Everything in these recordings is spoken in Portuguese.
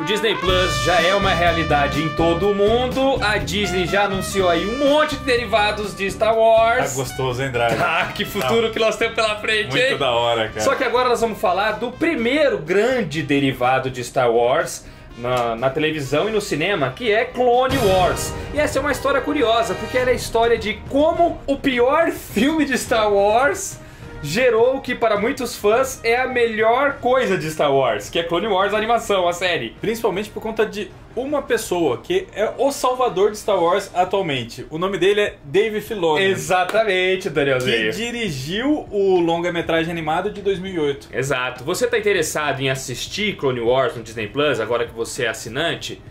Disney Plus já é uma realidade em todo o mundo. A Disney já anunciou aí um monte de derivados de Star Wars. Tá gostoso, hein, Drago? Ah, que futuro que nós temos pela frente, muito hein? Muito da hora, cara. Só que agora nós vamos falar do primeiro grande derivado de Star Wars na televisão e no cinema, que é Clone Wars. E essa é uma história curiosa, porque ela é a história de como o pior filme de Star Wars gerou o que para muitos fãs é a melhor coisa de Star Wars, que é Clone Wars, a animação, a série. Principalmente por conta de uma pessoa que é o salvador de Star Wars atualmente. O nome dele é Dave Filoni. Exatamente, Daniel Que Zeio. dirigiu o longa-metragem animado de 2008. Exato. Você está interessado em assistir Clone Wars no Disney Plus, agora que você é assinante?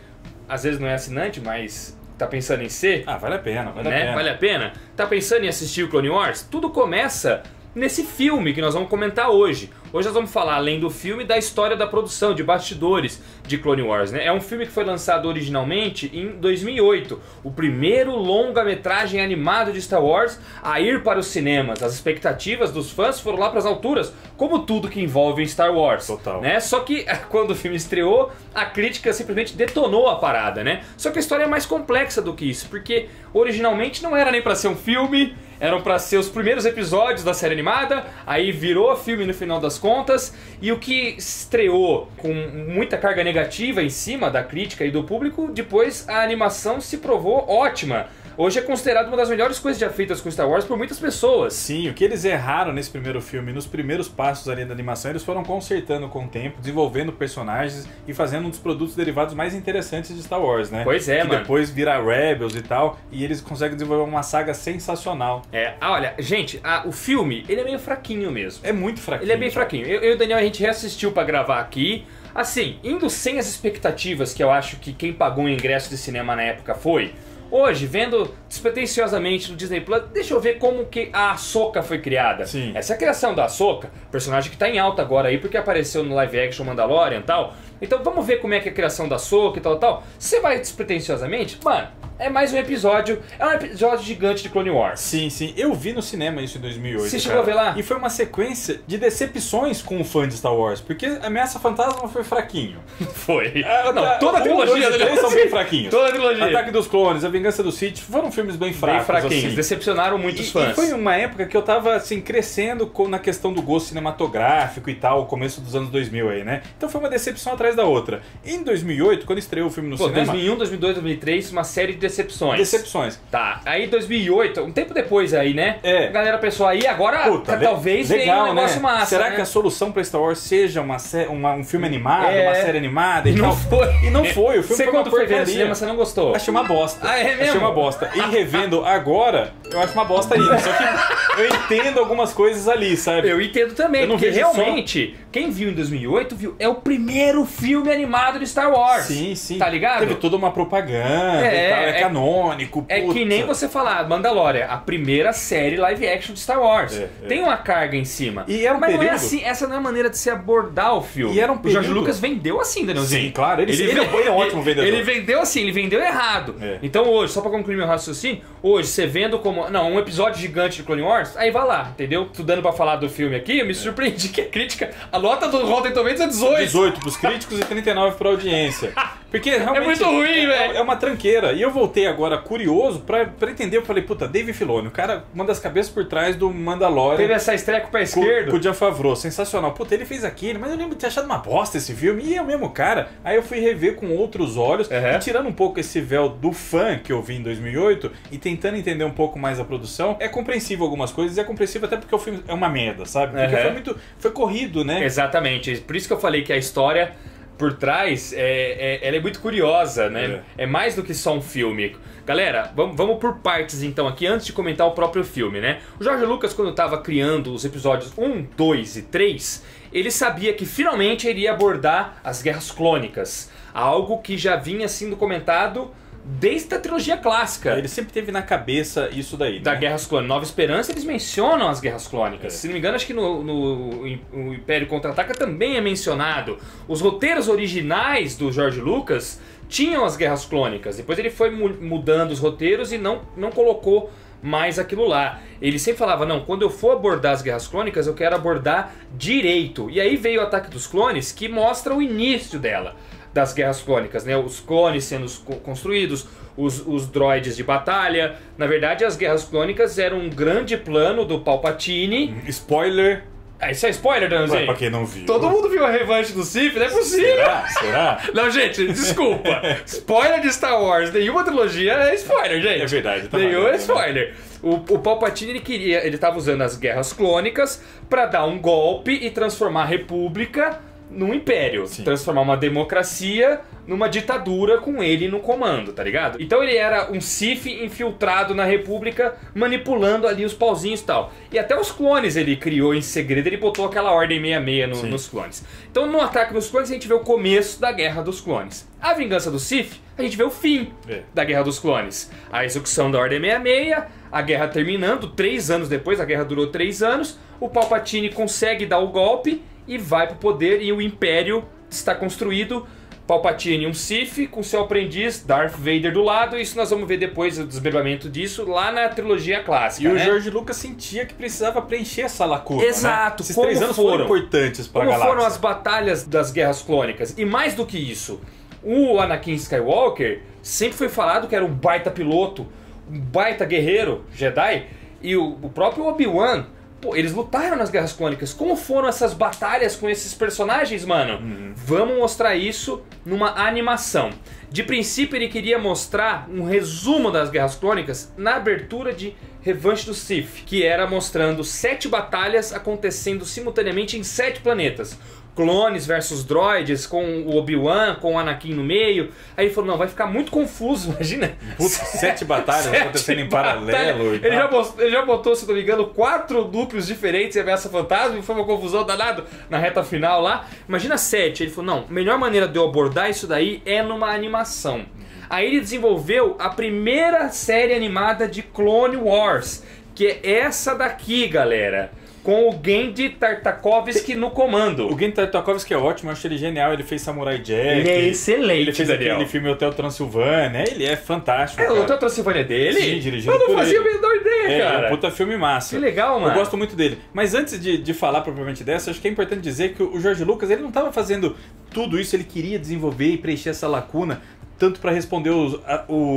Às vezes não é assinante, mas tá pensando em ser? Ah, vale a pena, vale a Né? pena. Vale a pena? Tá pensando em assistir o Clone Wars? Tudo começa nesse filme que nós vamos comentar hoje. Hoje nós vamos falar, além do filme, da história da produção, de bastidores de Clone Wars, né? É um filme que foi lançado originalmente em 2008. O primeiro longa-metragem animado de Star Wars a ir para os cinemas. As expectativas dos fãs foram lá para as alturas, como tudo que envolve Star Wars. Total. Né? Só que quando o filme estreou, a crítica simplesmente detonou a parada, né? Só que a história é mais complexa do que isso, porque originalmente não era nem para ser um filme, eram para ser os primeiros episódios da série animada, aí virou filme no final das contas, e o que estreou com muita carga negativa em cima da crítica e do público, depois a animação se provou ótima. Hoje é considerado uma das melhores coisas já feitas com Star Wars por muitas pessoas. Sim, o que eles erraram nesse primeiro filme, nos primeiros passos ali da animação, eles foram consertando com o tempo, desenvolvendo personagens e fazendo um dos produtos derivados mais interessantes de Star Wars, né? Pois é, que mano. depois vira Rebels e tal, e eles conseguem desenvolver uma saga sensacional. Olha, gente, o filme, ele é meio fraquinho mesmo. É muito fraquinho. Ele é bem fraquinho. Eu e o Daniel, a gente reassistiu pra gravar aqui. Assim, indo sem as expectativas que eu acho que quem pagou o ingresso de cinema na época foi. Hoje, vendo despretensiosamente no Disney Plus, deixa eu ver como que a Ahsoka foi criada. Sim. Essa é a criação da Ahsoka, personagem que tá em alta agora aí, porque apareceu no live action Mandalorian e tal. Então vamos ver como é que é a criação da Ahsoka e tal. Você vai despretensiosamente, mano, é mais um episódio, é um episódio gigante de Clone Wars. Sim, sim. Eu vi no cinema isso em 2008. Você chegou a ver lá? E foi uma sequência de decepções com o fã de Star Wars, porque Ameaça Fantasma foi fraquinho. Foi. Não, toda a trilogia dele são bem fraquinhos. Toda a trilogia. Ataque dos Clones, A Vingança do Sith, foram filmes bem fracos. Bem fraquinhos, assim. decepcionaram muitos fãs. E foi uma época que eu tava assim, crescendo na questão do gosto cinematográfico e tal, o começo dos anos 2000 aí, né? Então foi uma decepção atrás da outra. Em 2008, quando estreou o filme no cinema... 2001, 2002, 2003, uma série de decepções. Decepções. Tá, aí 2008, um tempo depois aí, né? É. A galera pensou aí, agora Puta, talvez venha legal, um negócio né? massa, Será né? que a solução pra Star Wars seja um filme animado, uma série animada E e não tal? foi. E não foi, o filme Você foi uma quando foi ver no porcaria. cinema, você não gostou? Achei uma bosta. Ah, é mesmo? Achei uma bosta. E revendo agora, eu acho uma bosta ainda. Só que eu entendo algumas coisas ali, sabe? Eu entendo também, Eu não porque vejo realmente, quem viu em 2008, viu, é o primeiro filme animado de Star Wars. Sim, sim. Tá ligado? Teve toda uma propaganda e tal, é canônico. É puta. que nem você falar, Mandalorian, a primeira série live action de Star Wars. Tem uma carga em cima. E era um Mas não é período... assim, essa não é a maneira de se abordar o filme. E era um O George período- Lucas vendeu assim, Danielzinho. Sim, claro, ele é um ótimo vendedor. Ele vendeu assim, ele vendeu errado. É. Então hoje, só pra concluir meu raciocínio, hoje você vendo como, não, um episódio gigante de Clone Wars, aí vai lá, entendeu? Estudando pra falar do filme aqui, eu me surpreendi que a crítica, a nota do Rotten Tomatoes é 18. 18 pros críticos e 39 pra audiência. Porque realmente muito ruim, velho. É uma tranqueira. E eu voltei agora curioso pra entender. Eu falei, puta, Dave Filoni, o cara, uma das cabeças por trás do Mandalorian. Teve essa estreia com o pé esquerdo. Com o Jon Favreau, sensacional. Puta, ele fez aquilo, mas eu lembro de ter achado uma bosta esse filme. E é o mesmo cara. Aí eu fui rever com outros olhos, e tirando um pouco esse véu do fã que eu vi em 2008 e tentando entender um pouco mais a produção. É compreensível algumas coisas, e é compreensível até porque o filme é uma merda, sabe? Porque foi corrido, né? Exatamente. Por isso que eu falei que a história por trás, ela é muito curiosa, né? É mais do que só um filme. Galera, vamos por partes então aqui, antes de comentar o próprio filme, né? O George Lucas, quando estava criando os episódios 1, 2 e 3, ele sabia que finalmente iria abordar as Guerras Clônicas. Algo que já vinha sendo comentado desde a trilogia clássica. Ele sempre teve na cabeça isso daí, Da né? Guerras Clônicas. Nova Esperança, eles mencionam as Guerras Clônicas. Se não me engano, acho que no Império Contra-Ataca também é mencionado. Os roteiros originais do George Lucas tinham as Guerras Clônicas. Depois ele foi mudando os roteiros e não colocou mais aquilo lá. Ele sempre falava, não, quando eu for abordar as Guerras Clônicas, eu quero abordar direito. E aí veio o Ataque dos Clones, que mostra o início dela. das Guerras Clônicas, né? Os clones sendo construídos, os droids de batalha. Na verdade, as Guerras Clônicas eram um grande plano do Palpatine. Spoiler. Isso é spoiler, Danzinho? Pra quem não viu. Todo mundo viu a revanche do Sith, não é possível. Será? Não, gente, desculpa. Spoiler de Star Wars, nenhuma trilogia é spoiler, gente. É verdade. Tá Nenhum é spoiler. O Palpatine, ele tava usando as Guerras Clônicas pra dar um golpe e transformar a República num império. Sim. Transformar uma democracia numa ditadura com ele no comando, tá ligado? Então ele era um Sith infiltrado na República, manipulando ali os pauzinhos e tal. E até os clones ele criou em segredo, ele botou aquela Ordem 66 nos clones. Então no Ataque dos Clones a gente vê o começo da Guerra dos Clones. A Vingança do Sith, a gente vê o fim da Guerra dos Clones. A execução da Ordem 66, a guerra terminando, 3 anos depois, a guerra durou 3 anos, o Palpatine consegue dar o golpe e vai pro poder e o Império está construído. Palpatine, um Sith, com seu aprendiz Darth Vader do lado. Isso nós vamos ver depois, o desmembramento disso, lá na trilogia clássica. E o George Lucas sentia que precisava preencher essa lacuna. Exato. Né? Esses 3 anos foram importantes para a galáxia. Como foram as batalhas das Guerras Clônicas. E mais do que isso, o Anakin Skywalker sempre foi falado que era um baita piloto, um baita guerreiro Jedi. E o próprio Obi-Wan, pô, eles lutaram nas Guerras Clônicas. Como foram essas batalhas com esses personagens, mano? Vamos mostrar isso numa animação. De princípio, ele queria mostrar um resumo das Guerras Clônicas na abertura de Revanche do Sith, que era mostrando 7 batalhas acontecendo simultaneamente em 7 planetas. Clones versus droids, com o Obi-Wan, com o Anakin no meio. Aí ele falou, não, vai ficar muito confuso, imagina. Putz, 7 batalhas acontecendo em paralelo. Ele já botou, se não me engano, 4 núcleos diferentes em Ameaça Fantasma, e foi uma confusão danada na reta final lá. Imagina 7. Ele falou, não, a melhor maneira de eu abordar isso daí é numa animação. Aí ele desenvolveu a primeira série animada de Clone Wars, que é essa daqui, galera. Com o Genndy Tartakovsky no comando. O Genndy Tartakovsky é ótimo, eu acho ele genial. Ele fez Samurai Jack. Ele é excelente, ele fez aquele filme Hotel Transilvânia. Ele é fantástico. O Hotel Transilvânia é dele? Sim, dirigido por ele. Eu não fazia ele. a menor ideia, cara. É um puta filme massa. Que legal, mano. Eu gosto muito dele. Mas antes de falar propriamente dessa, acho que é importante dizer que o George Lucas, ele não estava fazendo tudo isso. Ele queria desenvolver e preencher essa lacuna tanto para responder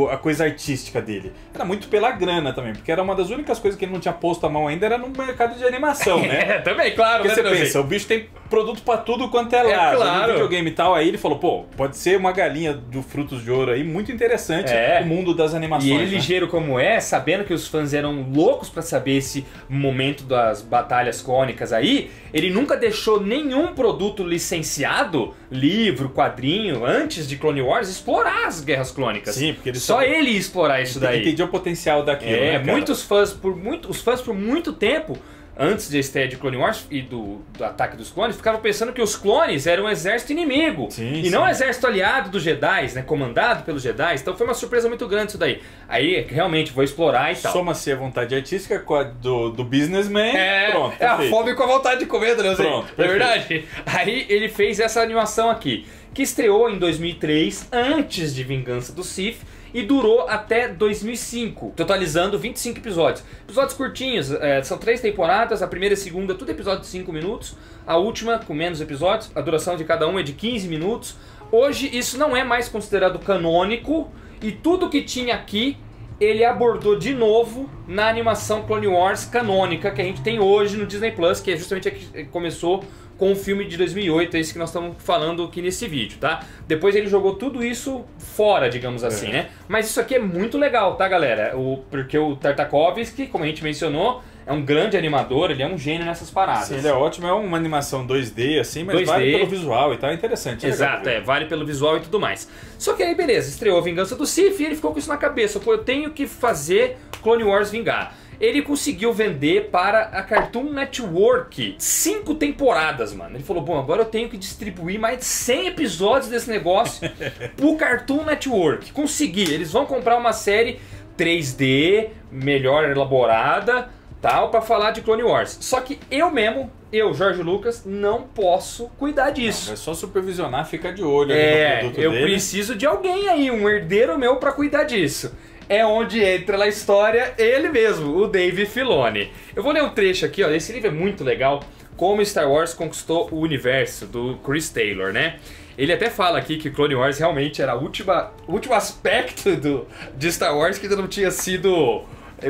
a coisa artística dele. Era muito pela grana também, porque era uma das únicas coisas que ele não tinha posto a mão ainda, era no mercado de animação, né? É, também, claro. Porque você pensa, o bicho tem produto para tudo quanto é lado. Claro. No videogame e tal, aí ele falou, pô, pode ser uma galinha do Frutos de Ouro aí, muito interessante o mundo das animações. E ele, ligeiro como é, sabendo que os fãs eram loucos para saber esse momento das batalhas clônicas aí, ele nunca deixou nenhum produto licenciado, livro, quadrinho, antes de Clone Wars, explorar as Guerras Clônicas. Sim, porque ele só ele ia explorar isso daí. Ele entendia o potencial daquilo, né, cara? Os fãs por muito tempo, antes da estreia de Clone Wars e do Ataque dos Clones, ficavam pensando que os clones eram um exército inimigo. Não um exército aliado dos Jedi, né? Comandado pelos Jedi. Então foi uma surpresa muito grande isso daí. Aí, realmente, vou explorar e tal. Soma-se a vontade artística com a do businessman. Pronto, é a fome com a vontade de comer, né? Pronto, não é verdade? Aí ele fez essa animação aqui, que estreou em 2003, antes de Vingança do Sith, e durou até 2005, totalizando 25 episódios. Episódios curtinhos, são 3 temporadas, a primeira e a segunda, tudo episódio de 5 minutos, a última com menos episódios, a duração de cada um é de 15 minutos. Hoje isso não é mais considerado canônico, e tudo que tinha aqui, ele abordou de novo na animação Clone Wars canônica que a gente tem hoje no Disney Plus, que é justamente a que começou com o filme de 2008, é esse que nós estamos falando aqui nesse vídeo, tá? Depois ele jogou tudo isso fora, digamos assim, né? Mas isso aqui é muito legal, tá, galera? Porque o Tartakovsky, como a gente mencionou, é um grande animador, ele é um gênio nessas paradas. Sim, ele é ótimo, é uma animação 2D, assim, mas 2D. Vale pelo visual e tal, é interessante. Exato, vale pelo visual e tudo mais. Só que aí, beleza, estreou a Vingança do Sith e ele ficou com isso na cabeça. Pô, eu tenho que fazer Clone Wars vingar. Ele conseguiu vender para a Cartoon Network 5 temporadas, mano. Ele falou, bom, agora eu tenho que distribuir mais de 100 episódios desse negócio pro Cartoon Network. Consegui, eles vão comprar uma série 3D, melhor elaborada, tal, pra falar de Clone Wars. Só que eu, Jorge Lucas, não posso cuidar disso. Não, é só supervisionar, fica de olho ali no produto dele. Eu preciso de alguém aí, um herdeiro meu pra cuidar disso. É onde entra na história ele mesmo, o Dave Filoni. Eu vou ler um trecho aqui, ó. Esse livro é muito legal. Como Star Wars conquistou o universo, do Chris Taylor, né? Ele até fala aqui que Clone Wars realmente era o último aspecto de Star Wars que ainda não tinha sido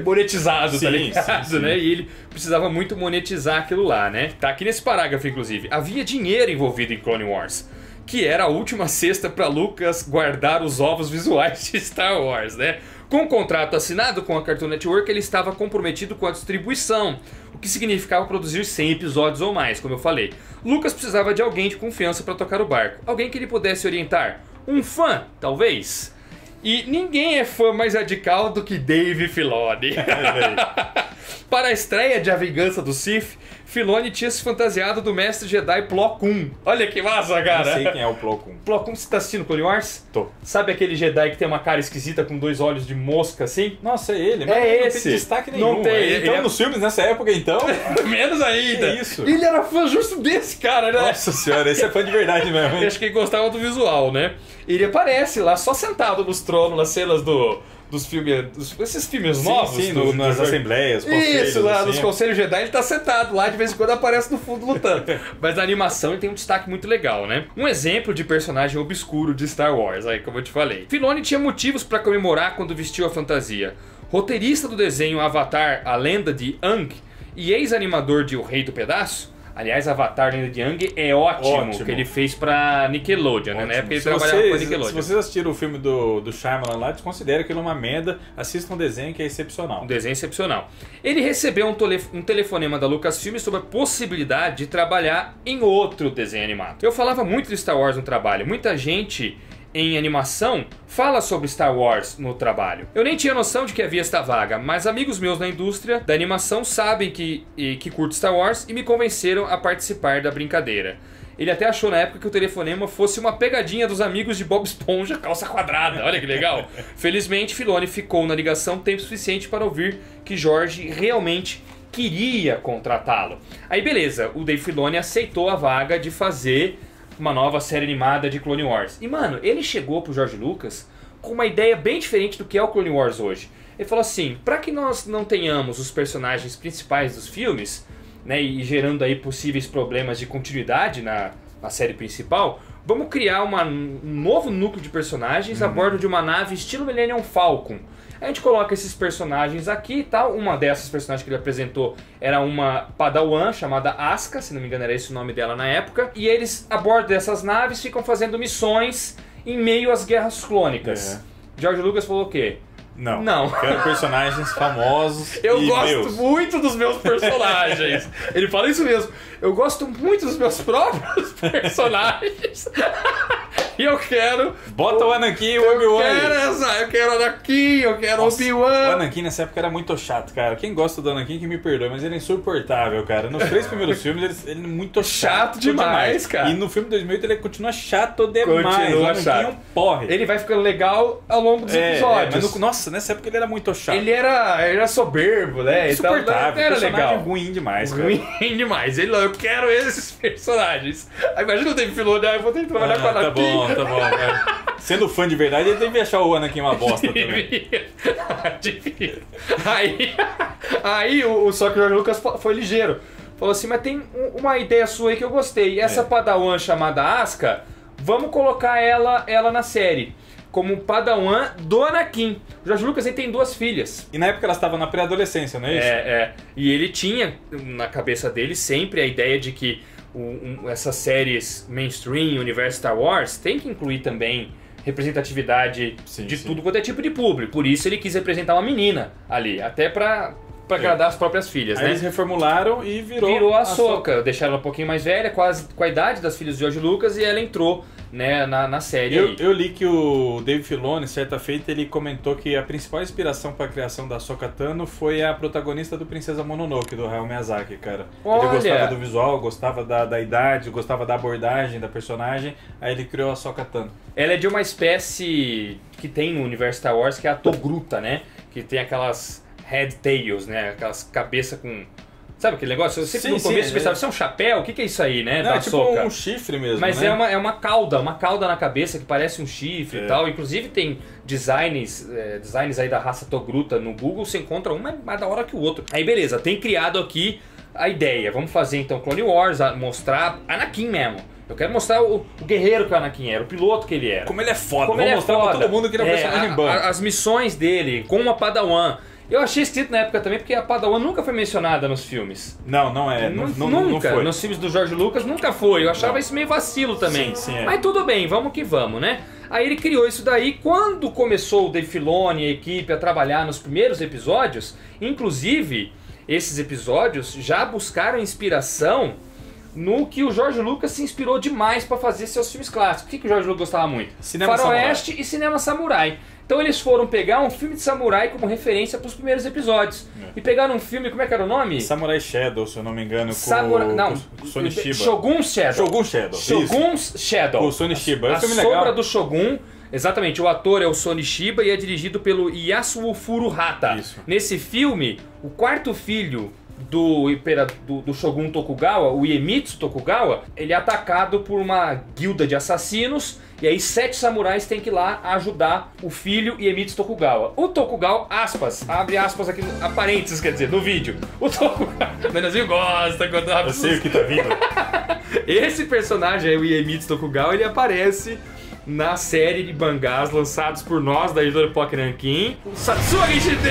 monetizado, sim, tá ligado, sim. Né? E ele precisava muito monetizar aquilo lá, né? Tá aqui nesse parágrafo, inclusive. Havia dinheiro envolvido em Clone Wars, que era a última cesta para Lucas guardar os ovos visuais de Star Wars, né? Com o contrato assinado com a Cartoon Network, ele estava comprometido com a distribuição, o que significava produzir 100 episódios ou mais, como eu falei. Lucas precisava de alguém de confiança para tocar o barco, alguém que ele pudesse orientar. Um fã, talvez. E ninguém é fã mais radical do que Dave Filoni. Para a estreia de A Vingança do Sith, Filoni tinha se fantasiado do mestre Jedi Plo Koon. Olha que massa, cara! Não sei quem é o Plo Koon. Plo Koon, você tá assistindo Clone Wars? Tô. Sabe aquele Jedi que tem uma cara esquisita com 2 olhos de mosca assim? Nossa, é ele. Mas é não esse. tem destaque nenhum. Não tem. Então, nos filmes nessa época, então... Menos ainda. Que isso? Ele era fã justo desse cara, né? Nossa senhora, esse é fã de verdade mesmo, hein? Eu acho que ele gostava do visual, né? Ele aparece lá, só sentado nos tronos, nas cenas dos filmes, esses filmes novos. Sim, nas assembleias, conselhos. Isso, lá assim. nos conselhos Jedi ele tá sentado lá, de vez em quando aparece no fundo lutando. Mas na animação ele tem um destaque muito legal, né? Um exemplo de personagem obscuro de Star Wars, aí como eu te falei. Filoni tinha motivos para comemorar quando vestiu a fantasia. Roteirista do desenho Avatar, A Lenda de Aang, e ex-animador de O Rei do Pedaço. Aliás, Avatar, Lenda de Aang é ótimo, que ele fez pra Nickelodeon, né? Na época ele trabalhava com a Nickelodeon. Se vocês assistiram o filme do Shyamalan lá, desconsidera aquilo uma merda, assistam um desenho que é excepcional. Um desenho excepcional. Ele recebeu um telefonema da Lucasfilm sobre a possibilidade de trabalhar em outro desenho animado. Eu falava muito de Star Wars no trabalho, muita gente em animação fala sobre Star Wars no trabalho. Eu nem tinha noção de que havia esta vaga, mas amigos meus na indústria da animação sabem que curto Star Wars e me convenceram a participar da brincadeira. Ele até achou na época que o telefonema fosse uma pegadinha dos amigos de Bob Esponja, calça quadrada, olha que legal. Felizmente, Filoni ficou na ligação tempo suficiente para ouvir que Jorge realmente queria contratá-lo. Aí beleza, o Dave Filoni aceitou a vaga de fazer uma nova série animada de Clone Wars. E, mano, ele chegou pro George Lucas com uma ideia bem diferente do que é o Clone Wars hoje. Ele falou assim, pra que nós não tenhamos os personagens principais dos filmes, né, e gerando aí possíveis problemas de continuidade na série principal, vamos criar um novo núcleo de personagens a bordo de uma nave estilo Millennium Falcon. A gente coloca esses personagens aqui e tal. Uma dessas personagens que ele apresentou era uma Padawan chamada Asuka, se não me engano era esse o nome dela na época. E eles, a bordo dessas naves, ficam fazendo missões em meio às guerras clônicas. George Lucas falou o quê? Não. Quero personagens famosos. Eu gosto muito dos meus personagens. Ele fala isso mesmo. Eu gosto muito dos meus próprios personagens. E eu quero... Bota o Anakin e o Obi-Wan. Eu quero Anakin, eu quero Obi-Wan. O Anakin nessa época era muito chato, cara. Quem gosta do Anakin que me perdoa, mas ele é insuportável, cara. Nos 3 primeiros filmes ele é muito chato demais, cara. E no filme de 2008 ele continua chato demais. Continua o Anakin chato. É um porre. Ele vai ficando legal ao longo dos episódios. Mas nossa, nessa época ele era muito chato. Ele era soberbo, né? Insuportável. Então, era legal. Ruim demais, cara. Ruim demais. Eu quero esses personagens. Aí imagina o Dave Filoni, eu vou ter que trabalhar com a Anakin. Tá bom, cara. Sendo fã de verdade, ele deve achar o Anakin uma bosta também. Devia. Aí só que o George Lucas foi ligeiro. Falou assim, mas tem uma ideia sua aí que eu gostei. Essa Padawan chamada Asuka, vamos colocar ela na série. Como Padawan do Anakin. O George Lucas ele tem 2 filhas. E na época elas estavam na pré-adolescência, não é isso? E ele tinha na cabeça dele sempre a ideia de que essas séries mainstream, universo Star Wars, tem que incluir também representatividade de tudo quanto é tipo de público. Por isso ele quis representar uma menina ali, até pra agradar as próprias filhas, Aí né? eles reformularam e virou a Ahsoka. Deixaram ela um pouquinho mais velha, quase com a idade das filhas de George Lucas, e ela entrou, né, na série. Eu li que o Dave Filoni, certa feita, ele comentou que a principal inspiração para a criação da Ahsoka Tano foi a protagonista do Princesa Mononoke, do Hayao Miyazaki, cara. Olha. Ele gostava do visual, gostava da idade, gostava da abordagem da personagem, aí ele criou a Ahsoka Tano. Ela é de uma espécie que tem no universo Star Wars, que é a Togruta, né? Que tem aquelas head tails, né? Aquelas cabeças com... Sabe aquele negócio? Eu sempre no começo pensava, isso é um chapéu? O que é isso aí, né? Não, da é tipo Ahsoka. um chifre mesmo, Mas né? é uma cauda na cabeça que parece um chifre e tal. Inclusive tem designs aí da raça Togruta no Google, você encontra um mais da hora que o outro. Aí beleza, tem criado aqui a ideia. Vamos fazer então Clone Wars, mostrar Anakin mesmo. Eu quero mostrar o guerreiro que o Anakin era, o piloto que ele era. Como ele é foda. Como Vou mostrar pra todo mundo que ele é um personagem bom. As missões dele com uma Padawan. Eu achei esquisito na época também, porque a Padawan nunca foi mencionada nos filmes. Não é. Nunca. Não foi. Nos filmes do George Lucas nunca foi. Eu achava isso meio vacilo também. Sim, Mas tudo bem, vamos que vamos, né? Aí ele criou isso daí. Quando começou o Dave Filoni e a equipe a trabalhar nos primeiros episódios, inclusive, esses episódios já buscaram inspiração no que o George Lucas se inspirou demais para fazer seus filmes clássicos. O que o George Lucas gostava muito? Cinema Faroeste samurai. E cinema samurai. Então eles foram pegar um filme de samurai como referência para os primeiros episódios. E pegaram um filme, como é que era o nome? Samurai Shadow, se eu não me engano, com Sonny Chiba. Shogun's Shadow. Shogun's Shadow. Com o Sonny Chiba. A sombra do Shogun. Exatamente, o ator é o Sonny Chiba e é dirigido pelo Yasuo Furuhata. Isso. Nesse filme, o quarto filho do Shogun Tokugawa, o Iemitsu Tokugawa, ele é atacado por uma guilda de assassinos. E aí 7 samurais têm que ir lá ajudar o filho Iemitsu Tokugawa. O Tokugawa, aspas, abre aspas aqui, parênteses, quer dizer, no vídeo. O Tokugawa, o Nenãozinho gosta quando abre. Eu sei o que tá vindo. Esse personagem aí, o Iemitsu Tokugawa, ele aparece na série de mangás lançados por nós, da editora Pock Nankin, Satsuma Gishiden!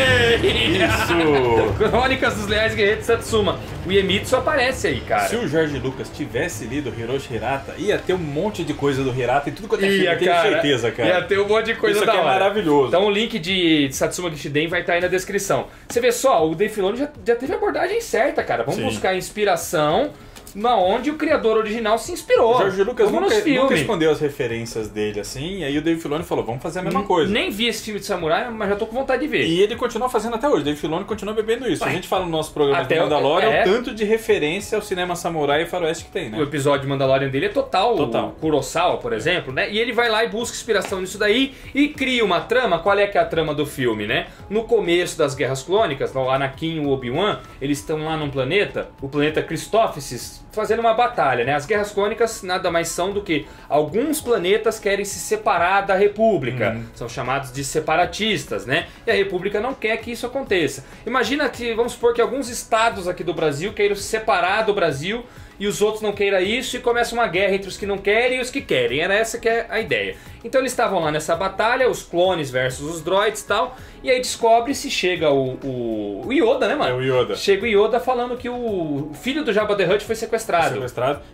Isso! Crônicas dos Leais Guerreiros de Satsuma. O Iemitsu aparece aí, cara. Se o George Lucas tivesse lido Hiroshi Hirata, ia ter um monte de coisa do Hirata e tudo quanto é filme, eu tenho certeza, cara. Ia ter um monte de coisa da hora. Isso aqui é maravilhoso. Então o link de Satsuma Gishiden vai estar aí na descrição. Você vê só, o Dave Filoni já teve a abordagem certa, cara. Vamos buscar inspiração na onde o criador original se inspirou. O George Lucas nunca escondeu as referências dele, assim, e aí o Dave Filoni falou, vamos fazer a mesma coisa. Nem vi esse filme de samurai, mas já tô com vontade de ver. E ele continua fazendo até hoje, o Dave Filoni continua bebendo isso. A gente fala no nosso programa de Mandalorian, o tanto de referência ao cinema samurai e faroeste que tem, né? O episódio de Mandalorian dele é total. O Kurosawa, por exemplo, né? E ele vai lá e busca inspiração nisso daí e cria uma trama. Qual é que é a trama do filme, né? No começo das Guerras Clônicas, o Anakin e o Obi-Wan, eles estão lá num planeta, o planeta Christophsis, fazendo uma batalha, né? As Guerras Clônicas nada mais são do que alguns planetas querem se separar da República. São chamados de separatistas, né? E a República não quer que isso aconteça. Imagina que, vamos supor que alguns estados aqui do Brasil queiram se separar do Brasil e os outros não queiram isso e começa uma guerra entre os que não querem e os que querem. Era essa que é a ideia. Então eles estavam lá nessa batalha, os clones versus os droids e tal, e aí descobre-se, chega o Yoda, né, mano? É o Yoda. Chega o Yoda falando que o filho do Jabba the Hutt foi sequestrado.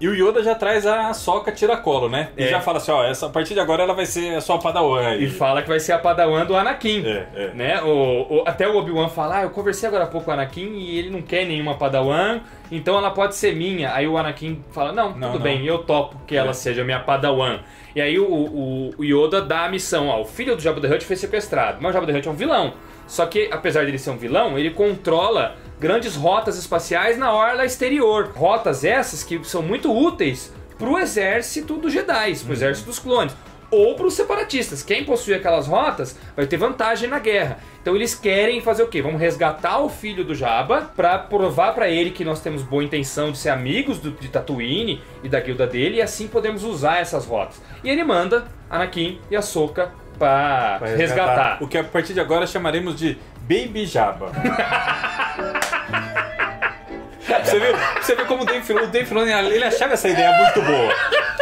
E o Yoda já traz a Sokka tiracolo, né? E já fala assim, ó, a partir de agora ela vai ser a sua Padawan. E fala que vai ser a Padawan do Anakin. Né? Até o Obi-Wan fala, eu conversei agora há pouco com o Anakin e ele não quer nenhuma Padawan, então ela pode ser minha. Aí o Anakin fala, não, tudo bem, eu topo que ela seja minha Padawan. E aí o Yoda dá a missão, ó, o filho do Jabba the Hutt foi sequestrado, mas o Jabba the Hutt é um vilão. Só que, apesar de ele ser um vilão, ele controla grandes rotas espaciais na orla exterior. Rotas essas que são muito úteis pro exército dos Jedi, pro exército dos clones. Ou para os separatistas. Quem possui aquelas rotas vai ter vantagem na guerra. Então eles querem fazer o quê? Vamos resgatar o filho do Jabba para provar para ele que nós temos boa intenção de ser amigos de Tatooine e da guilda dele, e assim podemos usar essas rotas. E ele manda Anakin e Ahsoka para resgatar. O que a partir de agora chamaremos de Baby Jabba. Você vê como o Dave Filoni, ele achava essa ideia muito boa.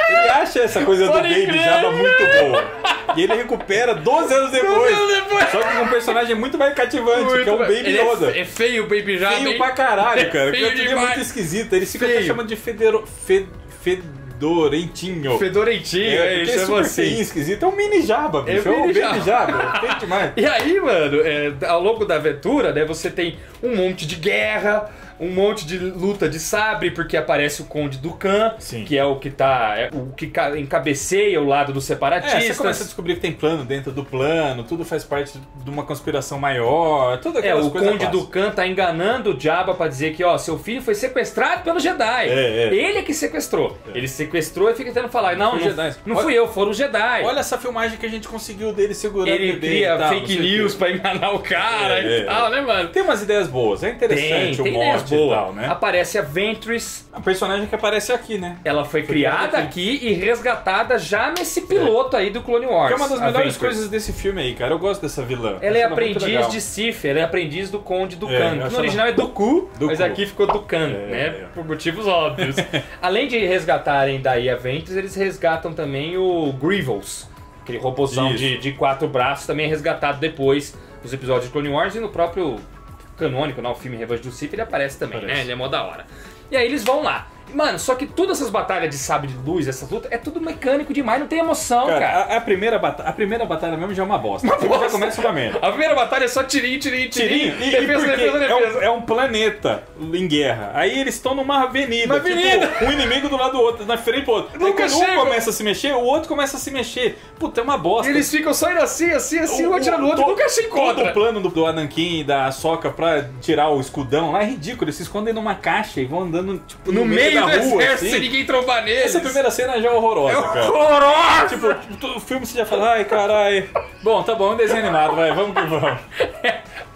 Ele acha essa coisa do Baby Jabba muito boa. E ele recupera 12 anos depois. Só que com um personagem muito mais cativante, que é o Baby Yoda. É feio o Baby Jabba. Feio pra caralho, cara. Ele é muito esquisito. Ele fica até chamando de Fedorentinho. Fedorentinho, isso é super feio, esquisito. É um mini Jabba, bicho. É um Baby Jabba. Feio demais. E aí, mano, ao longo da aventura, né, você tem um monte de guerra, um monte de luta de sabre, porque aparece o Conde Dooku, que é o que encabeceia o lado dos separatistas. Você começa a descobrir que tem plano dentro do plano, tudo faz parte de uma conspiração maior, tudo aquelas coisas. O Conde Dooku tá enganando o Jabba pra dizer que, ó, seu filho foi sequestrado pelo Jedi. Ele é que sequestrou. Ele sequestrou e fica tentando falar, não fui eu, foram os Jedi. Olha essa filmagem que a gente conseguiu dele segurando ele cria fake news pra enganar o cara e tal, né, mano? Tem umas ideias boas, é interessante o mote e tal, né? Aparece a Ventress. A personagem que aparece aqui, né? Ela foi criada aqui e resgatada já nesse piloto aí do Clone Wars. Que é uma das melhores coisas desse filme aí, cara. Eu gosto dessa vilã. Ela é aprendiz de Sith, ela é aprendiz do Conde Dooku. No original é Dooku, mas aqui ficou Dooku, né? Por motivos óbvios. Além de resgatarem daí Avengers, eles resgatam também o Grievous, aquele robôzão de 4 braços, também é resgatado depois dos episódios de Clone Wars, e no próprio canônico, o filme Revenge do Sith, ele aparece também, né? Ele é mó da hora. E aí eles vão lá. Mano, só que todas essas batalhas de sabre de luz, essas lutas, é tudo mecânico demais, não tem emoção, cara. A primeira batalha mesmo já é uma bosta. Já começa uma merda. A primeira batalha é só tirinho. Defesa. É um planeta em guerra. Aí eles estão numa avenida. Tipo, um inimigo do lado do outro, na frente pro outro. Aí quando um começa a se mexer, o outro começa a se mexer. Puta, é uma bosta. E eles ficam só indo assim, um atirando no outro, nunca se encontra. Todo o plano do Anakin e da Ahsoka pra tirar o escudão lá é ridículo. Eles se escondem numa caixa e vão andando tipo, no meio da rua, assim. Sem ninguém trombar neles. Essa primeira cena já é horrorosa, cara. Horrorosa! Tipo, o filme você já fala, ai, caralho. Bom, tá bom, é um desenho animado, vai, vamos que vamos.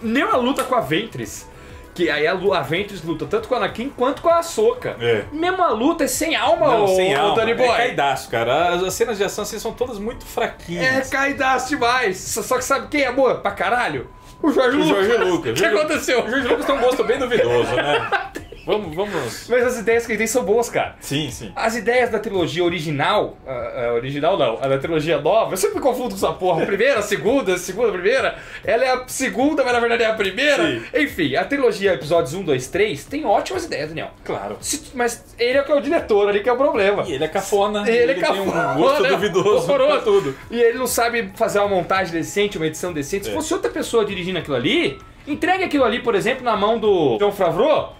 Nem uma luta com a Ventress. Que aí a Ventress luta tanto com a Anakin quanto com a Ahsoka. Mesmo a luta é sem alma, não, sem alma. Danny Boy. É caidaço, cara. As cenas de ação assim, são todas muito fraquinhas. É caidaço demais. Só que sabe quem é boa pra caralho? O Jorge Lucas. O que aconteceu? O Jorge Lucas tem um gosto bem duvidoso, né? Vamos. Mas as ideias que ele tem são boas, cara. Sim. As ideias da trilogia original, original não, a da trilogia nova, eu sempre me confundo com essa porra. A primeira, a segunda, a primeira. Ela é a segunda, mas na verdade é a primeira. Sim. Enfim, a trilogia episódios 1, 2, 3 tem ótimas ideias, Daniel. Claro. Mas ele é que é o diretor ali que é o problema. E ele é cafona. Ele tem um gosto duvidoso pra tudo. E ele não sabe fazer uma montagem decente, uma edição decente. Se fosse outra pessoa dirigindo aquilo ali... Entregue aquilo ali, por exemplo, na mão do Jon Favreau.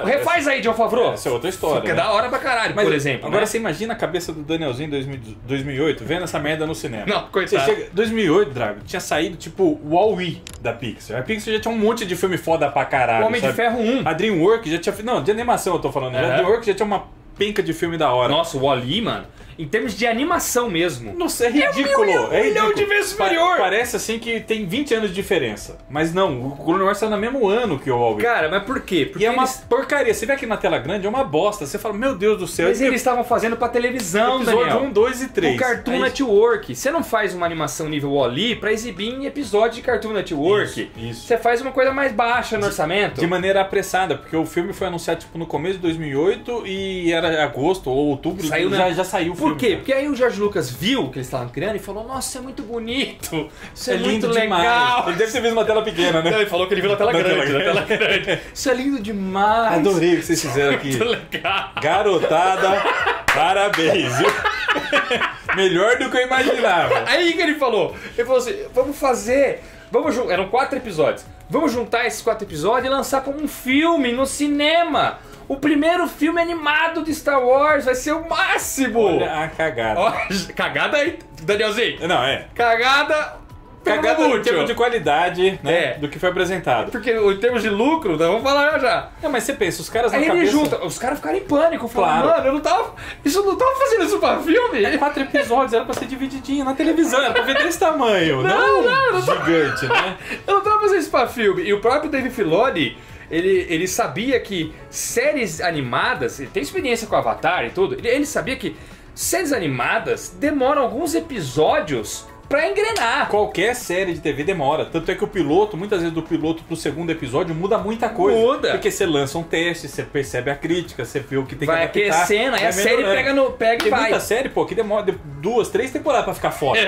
Refaz aí, Jon Favreau. Essa é outra história. Fica da hora pra caralho, por exemplo. Agora você imagina a cabeça do Danielzinho em 2008 vendo essa merda no cinema. Não, coitado. Você chega, 2008, Drago, tinha saído tipo o Wall-E da Pixar. A Pixar já tinha um monte de filme foda pra caralho. O Homem de Ferro 1. A DreamWorks já tinha... Não, de animação eu tô falando. A DreamWorks já tinha uma penca de filme da hora. Nossa, o Wall-E, mano. Em termos de animação mesmo. Nossa, é ridículo. É um milhão de vezes superior. Parece assim que tem 20 anos de diferença. Mas não, o Clone Wars tá no mesmo ano que o Wall-E. Cara, mas por quê? Porque é uma porcaria. Você vê aqui na tela grande, é uma bosta. Você fala, meu Deus do céu. Mas eles estavam fazendo pra televisão, episódio Daniel. 1, 2 e 3. O Cartoon Network. Você não faz uma animação nível Wall-E pra exibir em episódio de Cartoon Network. Isso. Você faz uma coisa mais baixa no orçamento. De maneira apressada, porque o filme foi anunciado tipo no começo de 2008 e era agosto ou outubro. Saiu, já saiu o filme. Por quê? Porque aí o George Lucas viu que eles estavam criando e falou, nossa, isso é muito bonito, isso é muito legal. Demais. Ele deve ter visto uma tela pequena, né? Não, ele falou que ele viu na tela grande. Isso é lindo demais. Adorei o que vocês fizeram aqui. Muito legal. Garotada, parabéns, viu? Melhor do que eu imaginava. Aí que ele falou assim, eram 4 episódios, vamos juntar esses 4 episódios e lançar como um filme no cinema. O primeiro filme animado de Star Wars vai ser o máximo! Olha a cagada. Cagada aí, Danielzinho. Não, é. Cagada em termos de qualidade, né? Do que foi apresentado. Porque em termos de lucro, vamos falar já. Não, mas você pensa, os caras na aí cabeça... ele junta, os caras ficaram em pânico, falaram, mano, eu não tava fazendo isso pra filme. 4 episódios, era pra ser divididinho na televisão, era pra ver desse tamanho, não gigante, né? Eu não tava fazendo isso pra filme. E o próprio Dave Filoni, ele sabia que séries animadas, ele tem experiência com Avatar e tudo, ele sabia que séries animadas demoram alguns episódios pra engrenar. Qualquer série de TV demora. Tanto é que o piloto, muitas vezes do piloto pro segundo episódio, muda muita coisa. Muda. Porque você lança um teste, você percebe a crítica, você vê o que tem que adaptar. Vai aquecendo, aí a série pega e vai. Tem muita série, pô, que demora 2, 3 temporadas pra ficar foda.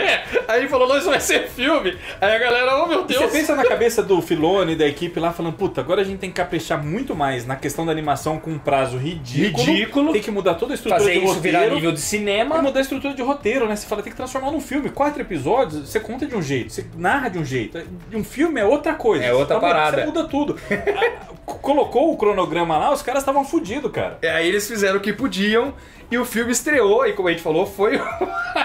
Aí ele falou, não, isso vai ser filme. Aí a galera, oh meu Deus. Você pensa na cabeça do Filoni e da equipe lá, falando, puta, agora a gente tem que caprichar muito mais na questão da animação com um prazo ridículo. Tem que mudar toda a estrutura de roteiro. Fazer isso virar nível de cinema. E mudar a estrutura de roteiro, né? Você fala, tem que transformar num filme. 4 episódios, você conta de um jeito, você narra de um jeito. Um filme é outra coisa. É outra parada. Você muda tudo. Colocou o cronograma lá, os caras estavam fodidos, cara. Aí eles fizeram o que podiam e o filme estreou. E como a gente falou, foi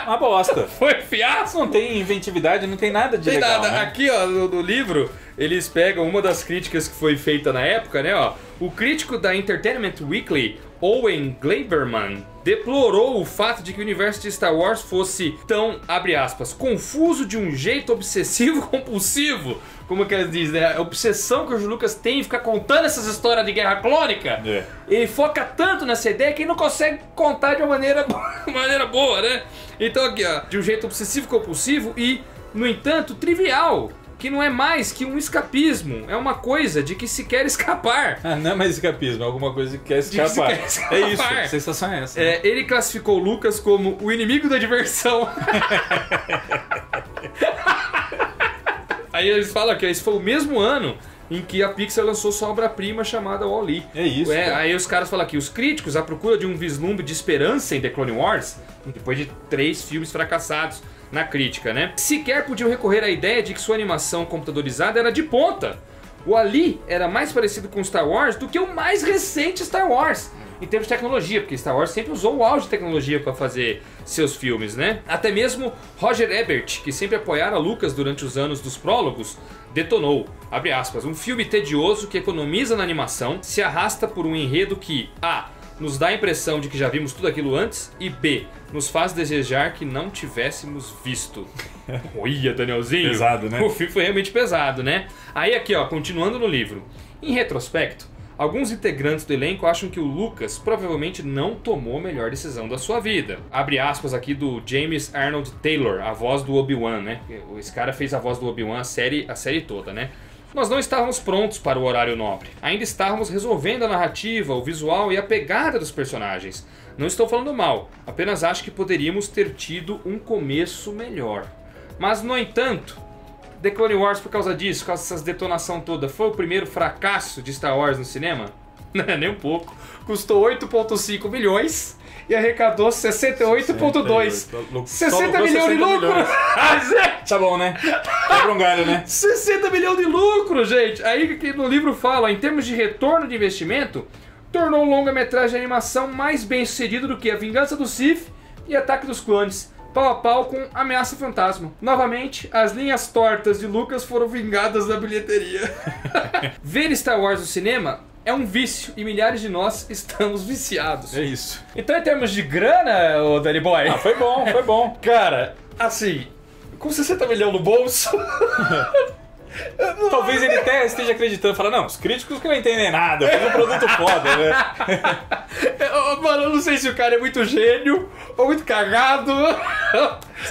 uma bosta. Foi fiasco. Não tem inventividade, não tem nada de tem legal, nada. Né? Aqui, ó, no livro, eles pegam uma das críticas que foi feita na época, né, ó. O crítico da Entertainment Weekly, Owen Gleiberman, deplorou o fato de que o universo de Star Wars fosse tão, abre aspas, confuso de um jeito obsessivo-compulsivo. Como que eles dizem, né? A obsessão que o George Lucas tem em ficar contando essas histórias de guerra clônica. Ele foca tanto nessa ideia que ele não consegue contar de uma maneira boa, né? Então aqui, ó, de um jeito obsessivo-compulsivo e, no entanto, trivial. que não é mais que um escapismo, é uma coisa de que se quer escapar. Ah, não é mais escapismo, é alguma coisa que quer escapar. É isso, a sensação é essa. Ele classificou Lucas como o inimigo da diversão. Aí eles falam que esse foi o mesmo ano em que a Pixar lançou sua obra-prima chamada Wall-E. É isso. Aí os caras falam aqui, os críticos à procura de um vislumbre de esperança em The Clone Wars, depois de 3 filmes fracassados na crítica, né? Sequer podiam recorrer à ideia de que sua animação computadorizada era de ponta. O Wall-E era mais parecido com Star Wars do que o mais recente Star Wars, em termos de tecnologia, porque Star Wars sempre usou o auge de tecnologia para fazer seus filmes, né? Até mesmo Roger Ebert, que sempre apoiara Lucas durante os anos dos prólogos, detonou, abre aspas, um filme tedioso que economiza na animação, se arrasta por um enredo que A. nos dá a impressão de que já vimos tudo aquilo antes, e B. nos faz desejar que não tivéssemos visto. Olha, Danielzinho. Pesado, né? O filme foi realmente pesado, né? Aí aqui, ó, continuando no livro. Em retrospecto, alguns integrantes do elenco acham que o Lucas provavelmente não tomou a melhor decisão da sua vida. Abre aspas aqui do James Arnold Taylor, a voz do Obi-Wan, né? Esse cara fez a voz do Obi-Wan a série toda, né? Nós não estávamos prontos para o horário nobre. Ainda estávamos resolvendo a narrativa, o visual e a pegada dos personagens. Não estou falando mal, apenas acho que poderíamos ter tido um começo melhor. Mas, no entanto, The Clone Wars, por causa disso, por causa dessas detonação toda, foi o primeiro fracasso de Star Wars no cinema? Nem um pouco. Custou 8,5 milhões e arrecadou 68,2. 60 milhões de lucro! Tá bom, né? Quebra um galho, né? 60 milhões de lucro, gente! Aí que no livro fala, em termos de retorno de investimento, tornou o longa-metragem de animação mais bem sucedido do que A Vingança do Sith e Ataque dos Clones, pau a pau com Ameaça Fantasma. Novamente, as linhas tortas de Lucas foram vingadas na bilheteria. Ver Star Wars no cinema é um vício e milhares de nós estamos viciados. É isso. Então, em termos de grana, ô Danny Boy... Ah, foi bom, foi bom. Cara, assim, com 60 milhões no bolso... Talvez ele até esteja acreditando, fala, não, os críticos que não entendem nada, faz um produto foda, né? Mano, eu não sei se o cara é muito gênio ou muito cagado.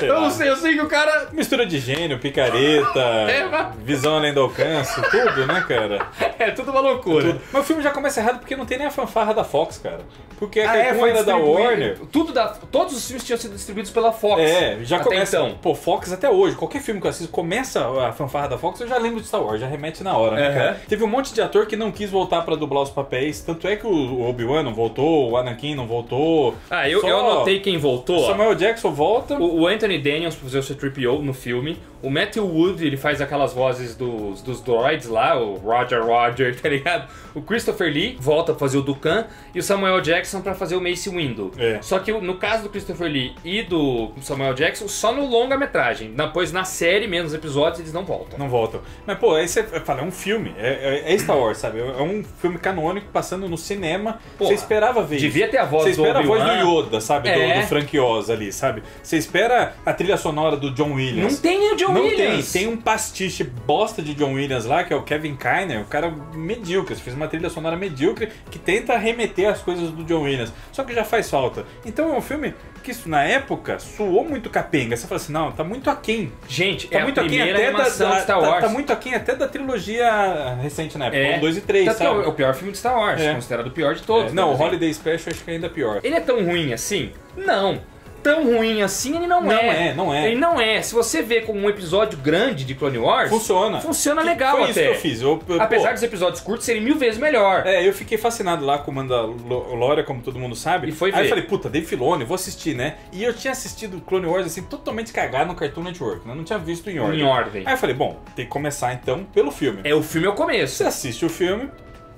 Não sei, eu sei que o cara... Mistura de gênio, picareta, visão além do alcance, tudo, né, cara? É tudo uma loucura. Tudo. Mas o filme já começa errado porque não tem nem a fanfarra da Fox, cara. Porque a Cartoon era da Warner. Todos os filmes tinham sido distribuídos pela Fox. Já até começa. Então. Pô, Fox até hoje, qualquer filme que eu assisto, começa a fanfarra da Fox, eu já lembro de Star Wars, já remete na hora, né, cara? Teve um monte de ator que não quis voltar pra dublar os papéis, tanto é que o Obi-Wan não voltou, o Anakin não voltou. Eu anotei quem voltou. Samuel Jackson volta. O Anthony Daniels pra fazer o C-3PO no filme. O Matthew Wood, ele faz aquelas vozes dos droids lá, o Roger, tá ligado? O Christopher Lee volta pra fazer o Dukan e o Samuel Jackson pra fazer o Mace Windu. Só que no caso do Christopher Lee e do Samuel Jackson, só no longa-metragem. Depois na série, menos episódios, eles não voltam. Não voltam. Mas, pô, aí você fala, é um filme, é Star Wars, sabe? É um filme canônico passando no cinema. Você esperava ver devia isso. ter a voz do Você espera Obi-Wan. a voz do Yoda, sabe? Do Frank Oz ali, sabe? Você espera a trilha sonora do John Williams. Não tem o John Williams. Tem um pastiche bosta de John Williams lá, que é o Kevin Kiner, o cara medíocre. Você fez uma trilha sonora medíocre que tenta remeter as coisas do John Williams. Só que já faz falta. Então é um filme que na época soou muito capenga. Você fala assim, não, tá muito aquém. Gente, tá é muito a primeira animação de Star Wars. Tá muito aquém até da trilogia recente na época, 1, 2 e 3, sabe? É o pior filme de Star Wars, considerado o pior de todos. Não, o Holiday Special acho que é ainda pior. Ele é tão ruim assim? Não. Tão ruim assim ele não é. Não é. Ele não é. Se você vê como um episódio grande de Clone Wars... Funciona legal foi até. Foi isso que eu fiz. Apesar dos episódios curtos serem 1000 vezes melhor. Eu fiquei fascinado lá com o Mandalorian, como todo mundo sabe. E foi ver. Aí eu falei, puta, Dave Filoni, vou assistir, né? E eu tinha assistido Clone Wars, assim, totalmente cagado no Cartoon Network, né? Não tinha visto em ordem. Aí eu falei, bom, tem que começar então pelo filme. O filme é o começo. Você assiste o filme...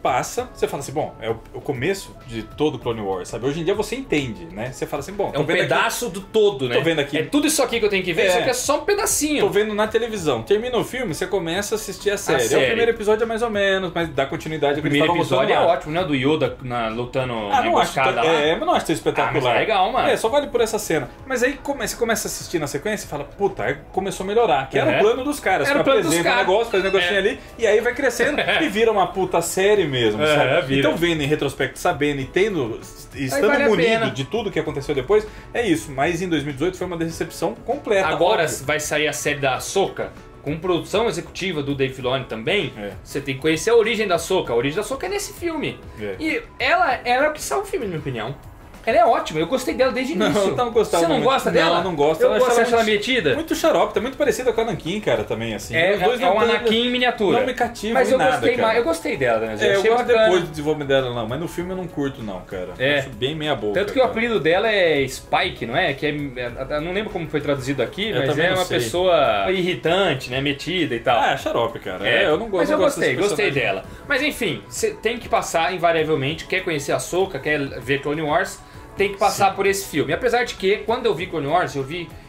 Passa, você fala assim, bom, é o começo de todo o Clone Wars, sabe? Hoje em dia você entende, né? Você fala assim, bom... É um pedaço do todo, né? Tô vendo aqui. É tudo isso aqui que eu tenho que ver, isso aqui é só um pedacinho. Tô vendo na televisão. Termina o filme, você começa a assistir a série. O primeiro episódio é mais ou menos, mas dá continuidade. O primeiro episódio é ótimo, né? Do Yoda lutando na emboscada lá. Mas não acho tão espetacular. Mas é legal, mano. Só vale por essa cena. Mas aí você começa a assistir na sequência e fala, puta, aí começou a melhorar. Que era o plano dos caras. Era o plano dos caras. Faz um negocinho ali, e aí vai crescendo e vira uma puta série mesmo, sabe? Então, vendo em retrospecto, sabendo e estando munido de tudo que aconteceu depois, é isso. Mas em 2018 foi uma decepção completa. Agora vai sair a série da Ahsoka, com produção executiva do Dave Filoni também, você tem que conhecer a origem da Ahsoka. A origem da Ahsoka é nesse filme. E ela é o que salva o filme, na minha opinião. Ela é ótima, eu gostei dela desde o início. Eu não gostava. Você não gosta dela? Não, eu não gosto. Eu gosto, acha ela metida? Muito xarope, tá muito parecida com a Anakin, cara, também, assim. É um Anakin em miniatura. Não me cativa mas em nada, gostei cara. Eu gostei dela, né? Eu gosto depois do desenvolvimento dela, não. Mas no filme eu não curto, não, cara. Acho bem meia boca. Tanto que o apelido dela é Spike, não é? Que eu não lembro como foi traduzido aqui, mas é uma pessoa irritante, né? Metida e tal. Xarope, cara. Eu não gosto. Mas eu gostei dela. Mas enfim, você tem que passar invariavelmente, quer conhecer a Ahsoka, quer ver Clone Wars, tem que passar por esse filme. Apesar de que, quando eu vi Clone Wars, eu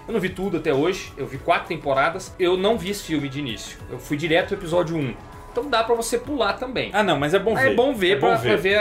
não vi tudo até hoje, eu vi 4 temporadas, eu não vi esse filme de início. Eu fui direto pro episódio 1. Então dá pra você pular também. Não, mas é bom ver. É bom ver pra ver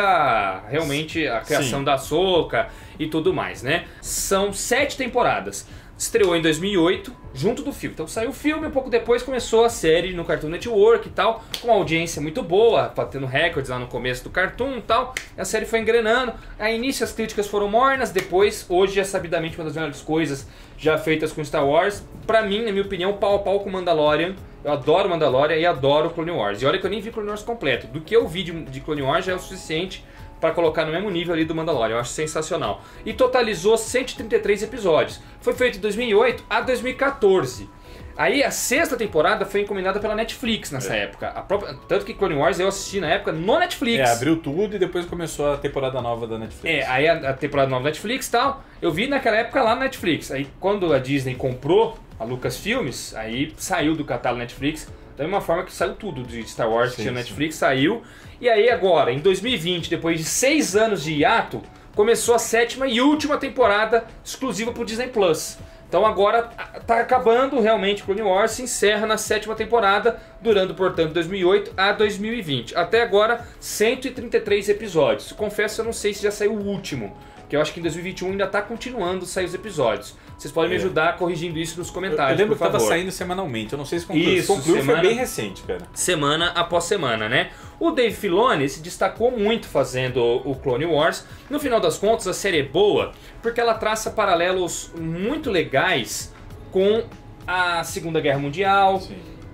realmente a criação da Ahsoka e tudo mais, né? São 7 temporadas. Estreou em 2008, junto do filme. Então saiu o filme, um pouco depois começou a série no Cartoon Network e tal, com uma audiência muito boa, batendo recordes lá no começo do Cartoon e tal. A série foi engrenando. A início as críticas foram mornas, depois, hoje é sabidamente uma das melhores coisas já feitas com Star Wars. Pra mim, na minha opinião, pau a pau com Mandalorian. Eu adoro Mandalorian e adoro Clone Wars. E olha que eu nem vi Clone Wars completo. Do que eu vi de Clone Wars já é o suficiente para colocar no mesmo nível ali do Mandalorian. Eu acho sensacional. E totalizou 133 episódios. Foi feito de 2008 a 2014. Aí a 6ª temporada foi encomendada pela Netflix nessa época. Tanto que Clone Wars eu assisti na época no Netflix. Abriu tudo e depois começou a temporada nova da Netflix. Aí a temporada nova da Netflix e tal, eu vi naquela época lá na Netflix. Aí quando a Disney comprou a Lucasfilmes, aí saiu do catálogo Netflix. Da mesma forma que saiu tudo de Star Wars, que tinha Netflix, saiu. E aí agora, em 2020, depois de 6 anos de hiato, começou a 7ª e última temporada exclusiva pro Disney Plus. Então agora tá acabando realmente Clone Wars, se encerra na 7ª temporada, durando, portanto, 2008 a 2020. Até agora, 133 episódios. Confesso que eu não sei se já saiu o último, que eu acho que em 2021 ainda tá continuando a sair os episódios. Vocês podem me ajudar corrigindo isso nos comentários, eu lembro por favor. Que tava saindo semanalmente, eu não sei se concluiu. Isso, concluiu foi bem recente, cara. Semana após semana, né? O Dave Filoni se destacou muito fazendo o Clone Wars. No final das contas, a série é boa porque ela traça paralelos muito legais com a Segunda Guerra Mundial,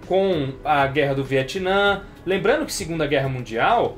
com a Guerra do Vietnã. Lembrando que Segunda Guerra Mundial,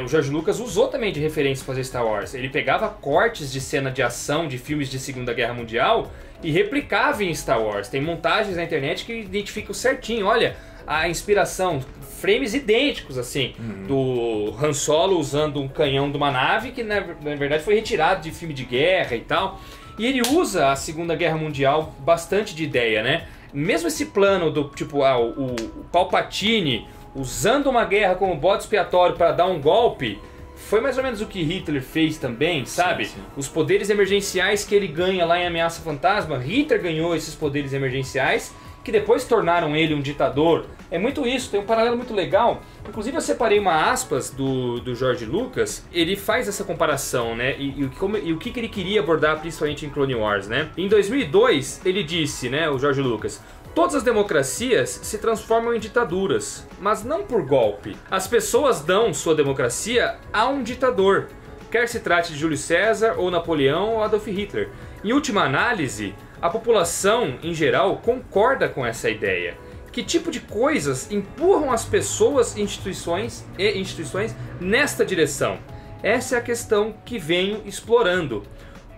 o George Lucas usou também de referência para fazer Star Wars. Ele pegava cortes de cena de ação de filmes de Segunda Guerra Mundial e replicava em Star Wars. Tem montagens na internet que identificam certinho, olha, a inspiração, frames idênticos assim, do Han Solo usando um canhão de uma nave que na verdade foi retirado de filme de guerra e tal. E ele usa a Segunda Guerra Mundial bastante de ideia, né? Mesmo esse plano do tipo, o Palpatine usando uma guerra como bode expiatório para dar um golpe, foi mais ou menos o que Hitler fez também, sabe? Sim. Os poderes emergenciais que ele ganha lá em Ameaça Fantasma, Hitler ganhou esses poderes emergenciais, que depois tornaram ele um ditador. É muito isso, tem um paralelo muito legal. Inclusive eu separei uma aspas do George Lucas, ele faz essa comparação, né? E o que ele queria abordar principalmente em Clone Wars, né? Em 2002 ele disse, né, o George Lucas: todas as democracias se transformam em ditaduras, mas não por golpe. As pessoas dão sua democracia a um ditador, quer se trate de Júlio César ou Napoleão ou Adolf Hitler. Em última análise, a população em geral concorda com essa ideia. Que tipo de coisas empurram as pessoas, instituições nesta direção? Essa é a questão que venho explorando.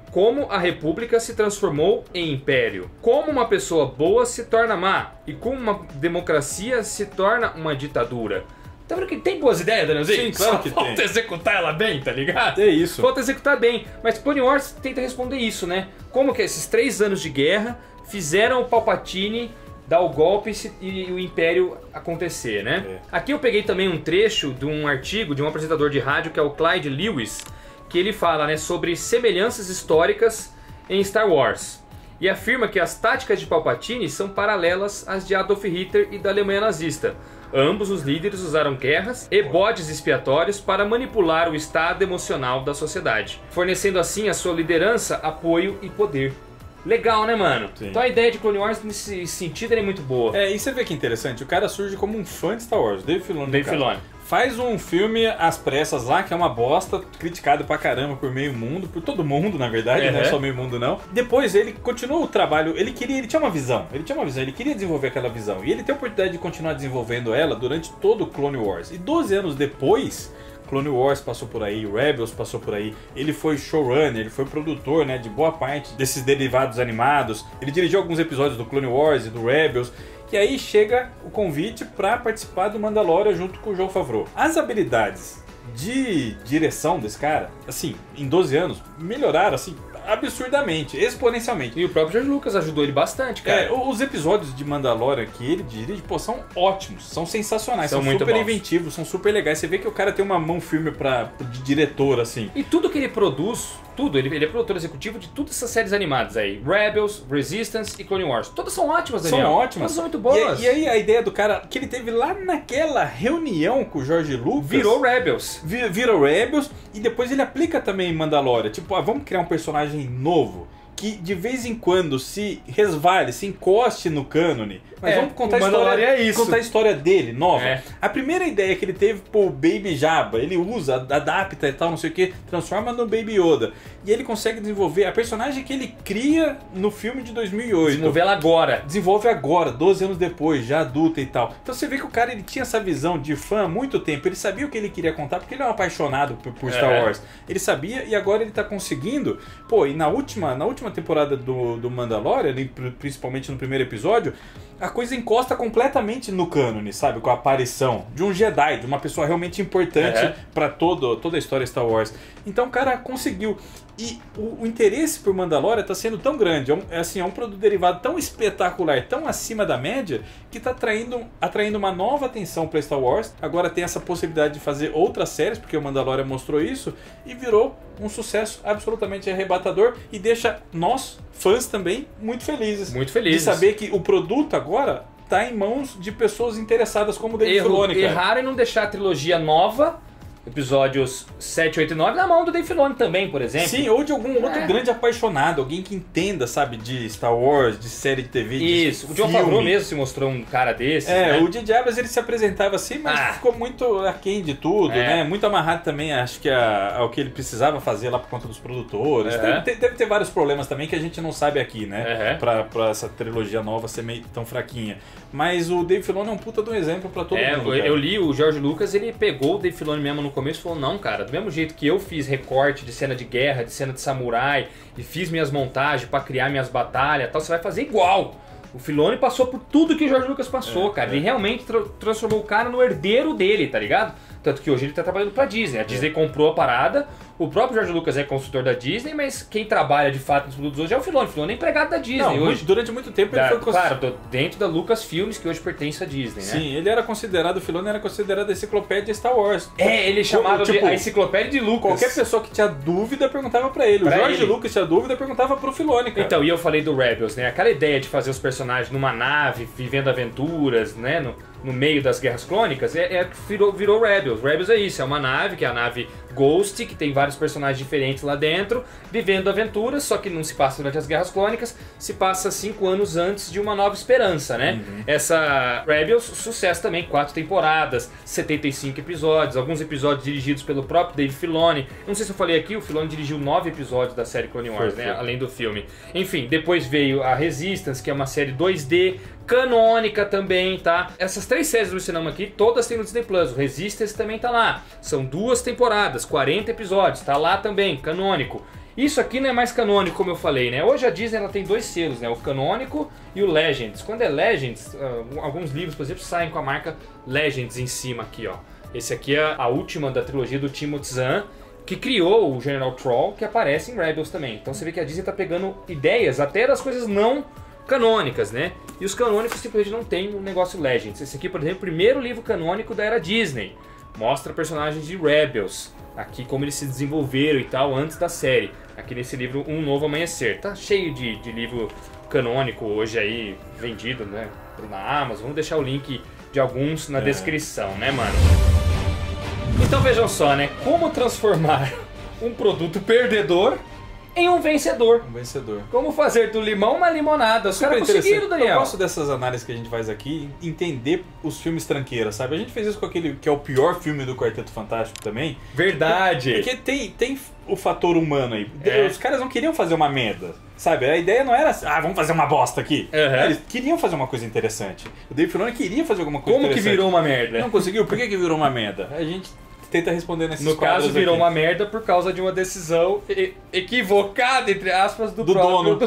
Como a república se transformou em império. Como uma pessoa boa se torna má. E como uma democracia se torna uma ditadura. Tá vendo que tem boas ideias, Danielzinho? Sim, claro que tem. Falta executar ela bem, tá ligado? É isso. Falta executar bem. Mas Clone Wars tenta responder isso, né? Como que esses 3 anos de guerra fizeram o Palpatine dar o golpe e o Império acontecer, né? Aqui eu peguei também um trecho de um artigo de um apresentador de rádio que é o Clyde Lewis, que ele fala, né, sobre semelhanças históricas em Star Wars. E afirma que as táticas de Palpatine são paralelas às de Adolf Hitler e da Alemanha nazista. Ambos os líderes usaram guerras e bodes expiatórios para manipular o estado emocional da sociedade, fornecendo assim à sua liderança apoio e poder. legal, né, mano? Sim. Então a ideia de Clone Wars nesse sentido é muito boa. E você vê que interessante, o cara surge como um fã de Star Wars, Dave Filoni. Dave Filoni. Faz um filme às pressas lá, que é uma bosta, criticado pra caramba por meio mundo, por todo mundo, na verdade, não é só meio mundo não. Depois ele continuou o trabalho, ele tinha uma visão, ele queria desenvolver aquela visão. E ele tem a oportunidade de continuar desenvolvendo ela durante todo o Clone Wars. E 12 anos depois, Clone Wars passou por aí, Rebels passou por aí, ele foi showrunner, ele foi produtor, né, de boa parte desses derivados animados, ele dirigiu alguns episódios do Clone Wars e do Rebels. E aí chega o convite para participar do Mandalorian junto com o Jon Favreau. As habilidades de direção desse cara, assim, em 12 anos, melhoraram, assim, absurdamente, exponencialmente. E o próprio George Lucas ajudou ele bastante, cara. Os episódios de Mandalorian que ele dirige, pô, são ótimos, são sensacionais, são muito super bons. inventivos, são super legais. Você vê que o cara tem uma mão firme de diretor, assim. E tudo que ele produz, ele é produtor executivo de todas essas séries animadas aí. Rebels, Resistance e Clone Wars. Todas são ótimas, Daniel. São ótimas. Todas são muito boas. E aí a ideia do cara, que ele teve lá naquela reunião com o George Lucas... Virou Rebels. Virou Rebels, e depois ele aplica também em Mandalorian. Tipo, vamos criar um personagem novo, que de vez em quando se resvale, se encoste no cânone. Mas vamos contar a história dele, nova. A primeira ideia que ele teve, pô, Baby Jabba, ele usa, adapta e tal, não sei o que, transforma no Baby Yoda. E ele consegue desenvolver a personagem que ele cria no filme de 2008. Desenvolve ela agora. Desenvolve agora, 12 anos depois, já adulta e tal. Então você vê que o cara, ele tinha essa visão de fã há muito tempo. Ele sabia o que ele queria contar, porque ele é um apaixonado por Star Wars. Ele sabia, e agora ele tá conseguindo. Pô, e na última temporada do Mandalorian, principalmente no primeiro episódio, a coisa encosta completamente no cânone, sabe? Com a aparição de um Jedi, de uma pessoa realmente importante pra toda a história Star Wars. Então o cara conseguiu. E o interesse por Mandalorian está sendo tão grande, é um produto derivado tão espetacular, tão acima da média, que está atraindo uma nova atenção para Star Wars. Agora tem essa possibilidade de fazer outras séries, porque o Mandalorian mostrou isso, e virou um sucesso absolutamente arrebatador e deixa nós, fãs também, muito felizes. Muito felizes. De saber que o produto agora está em mãos de pessoas interessadas como o Dave Filoni. Erraram em não deixar a trilogia nova, episódios 7, 8 e 9, na mão do Dave Filoni também, por exemplo. Sim, ou de algum outro grande apaixonado, alguém que entenda, sabe, de Star Wars, de série de TV, Isso, o Jon Favreau mesmo se mostrou um cara desse. O J.J. Abrams, ele se apresentava assim, mas ficou muito aquém de tudo, né? Muito amarrado também, acho que ao que ele precisava fazer lá por conta dos produtores. Deve ter vários problemas também que a gente não sabe aqui, né? Pra essa trilogia nova ser meio tão fraquinha. Mas o Dave Filoni é um puta de um exemplo pra todo mundo. Cara. Eu li o George Lucas, ele pegou o Dave Filoni mesmo no começo e falou, não, cara, do mesmo jeito que eu fiz recorte de cena de guerra, de cena de samurai, e fiz minhas montagens pra criar minhas batalhas e tal, você vai fazer igual. O Filoni passou por tudo que o George Lucas passou, cara. Ele realmente transformou o cara no herdeiro dele, tá ligado? Tanto que hoje ele tá trabalhando pra Disney. A Disney comprou a parada, o próprio George Lucas é consultor da Disney, mas quem trabalha de fato nos produtos hoje é o Filoni. O Filoni é empregado da Disney hoje. Durante muito tempo ele foi... Claro, dentro da Lucasfilmes, que hoje pertence à Disney, né? Sim, ele era considerado, o Filoni era considerado a enciclopédia de Star Wars. Ele chamava a enciclopédia de Lucas. Qualquer pessoa que tinha dúvida perguntava pra ele. O George Lucas tinha dúvida, perguntava pro Filoni, cara. Então, e eu falei do Rebels, né? Aquela ideia de fazer os personagens numa nave, vivendo aventuras, né? No meio das guerras clônicas, virou Rebels. Rebels é isso, é uma nave, que é a nave Ghost, que tem vários personagens diferentes lá dentro, vivendo aventuras, só que não se passa durante as guerras clônicas, se passa 5 anos antes de Uma Nova Esperança, né? Essa Rebels, sucesso também, 4 temporadas, 75 episódios, alguns episódios dirigidos pelo próprio Dave Filoni. Não sei se eu falei aqui, o Filoni dirigiu 9 episódios da série Clone Wars, né? Além do filme. Enfim, depois veio a Resistance, que é uma série 2D, canônica também, tá? Essas 3 séries do cinema aqui, todas tem no Disney Plus. O Resistance também tá lá. São 2 temporadas, 40 episódios, tá lá também, canônico. Isso aqui não é mais canônico, como eu falei, né? Hoje a Disney ela tem 2 selos, né? O canônico e o Legends. Quando é Legends, alguns livros, por exemplo, saem com a marca Legends em cima aqui, ó. Esse aqui é a última da trilogia do Timothy Zahn, que criou o General Troll, que aparece em Rebels também. Então você vê que a Disney tá pegando ideias até das coisas não canônicas, né? E os canônicos simplesmente não tem um negócio Legends. Esse aqui, por exemplo, é o primeiro livro canônico da era Disney. Mostra personagens de Rebels, aqui como eles se desenvolveram e tal antes da série. Aqui nesse livro Um Novo Amanhecer. Tá cheio de livro canônico hoje aí vendido, né? Na Amazon. Vamos deixar o link de alguns na descrição, né, mano? Então vejam só, né? Como transformar um produto perdedor em um vencedor. Um vencedor. Como fazer do limão uma limonada. Os caras conseguiram, Daniel. Eu gosto dessas análises que a gente faz aqui, entender os filmes tranqueiras, sabe? A gente fez isso com aquele que é o pior filme do Quarteto Fantástico também. Verdade. Porque tem o fator humano aí. Os caras não queriam fazer uma merda, sabe? A ideia não era assim, vamos fazer uma bosta aqui. Eles queriam fazer uma coisa interessante. O Dave Filoni queria fazer alguma coisa interessante. Como que virou uma merda? Não conseguiu. Por que virou uma merda? A gente tenta responder nesses No caso, virou aqui. uma merda por causa de uma decisão equivocada, entre aspas, do dono.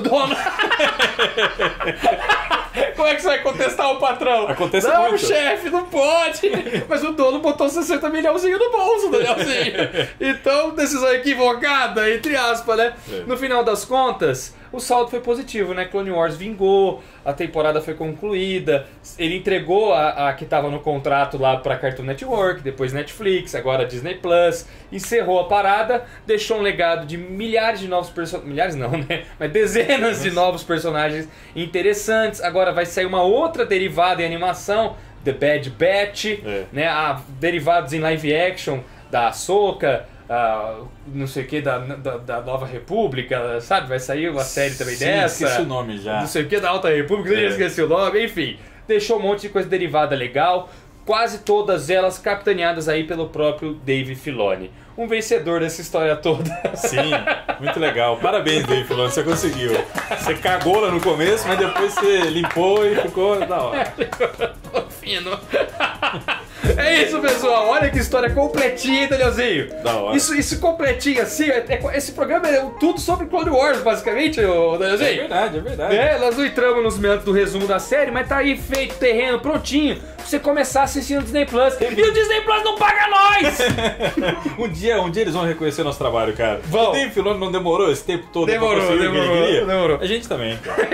Como é que você vai contestar o patrão? Acontece não, muito. chefe, não pode. Mas o dono botou 60 milhãozinho no bolso, Danielzinho. Então, decisão equivocada, entre aspas, né? No final das contas, o saldo foi positivo, né? Clone Wars vingou, a temporada foi concluída, ele entregou a que estava no contrato lá pra Cartoon Network, depois Netflix, agora Disney Plus, encerrou a parada, deixou um legado de milhares de novos personagens, milhares não, né? Mas dezenas de novos personagens interessantes. Agora vai sair uma outra derivada em animação, The Bad Batch, né? Derivados em live action da Ahsoka, não sei o que, da Nova República, sabe? Vai sair uma série também dessa. Esqueci o nome já. Não sei o que, da Alta República, eu já esqueci o nome, enfim. Deixou um monte de coisa derivada legal, quase todas elas capitaneadas aí pelo próprio Dave Filoni. Um vencedor dessa história toda. Sim, muito legal. Parabéns, Dave Filoni, você conseguiu. Você cagou lá no começo, mas depois você limpou e ficou da hora. Ficou fino. É isso, pessoal. Olha que história completinha, Danielzinho. Da hora. Isso completinho assim. Esse programa é tudo sobre Clone Wars, basicamente, Danielzinho. É verdade. Nós não entramos nos meandros do resumo da série, mas tá aí feito terreno, prontinho, pra você começar assistindo o Disney Plus. E o Disney Plus não paga nós! um dia eles vão reconhecer nosso trabalho, cara. Vão. O Dave Filoni não demorou esse tempo todo pra conseguir o que ele queria? Demorou. A gente também, cara.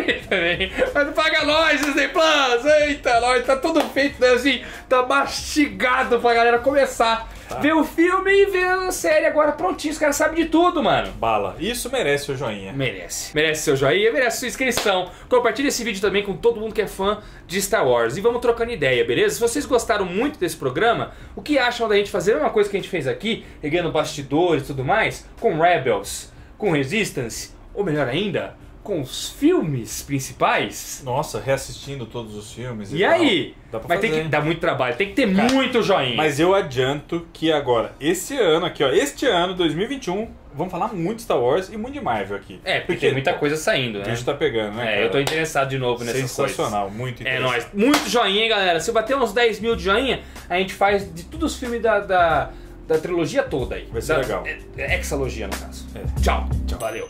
Mas não paga nós, Disney Plus! Eita, nós, tá tudo feito, né, assim, tá mastigado pra galera começar. Ver o filme e ver a série agora prontinho. Os caras sabem de tudo, mano. Bala. Isso merece o joinha. Merece. Merece seu joinha, merece sua inscrição. Compartilhe esse vídeo também com todo mundo que é fã de Star Wars. E vamos trocando ideia, beleza? Se vocês gostaram muito desse programa, o que acham da gente fazer a mesma coisa que a gente fez aqui, regando bastidores e tudo mais, com Rebels, com Resistance, ou melhor ainda, com os filmes principais? Nossa, reassistindo todos os filmes e aí? Dá pra Vai fazer. ter que dar muito trabalho, tem que ter muito joinha. Mas eu adianto que agora, este ano, 2021, vamos falar muito de Star Wars e muito de Marvel aqui. Porque tem muita coisa saindo, né? A gente tá pegando, né, cara? Eu tô interessado de novo nessas coisas. Sensacional, muito interessante. É nóis. Muito joinha, hein, galera? Se bater uns 10 mil de joinha, a gente faz de todos os filmes da trilogia toda aí. Vai ser legal. Hexalogia, no caso. Tchau. Valeu.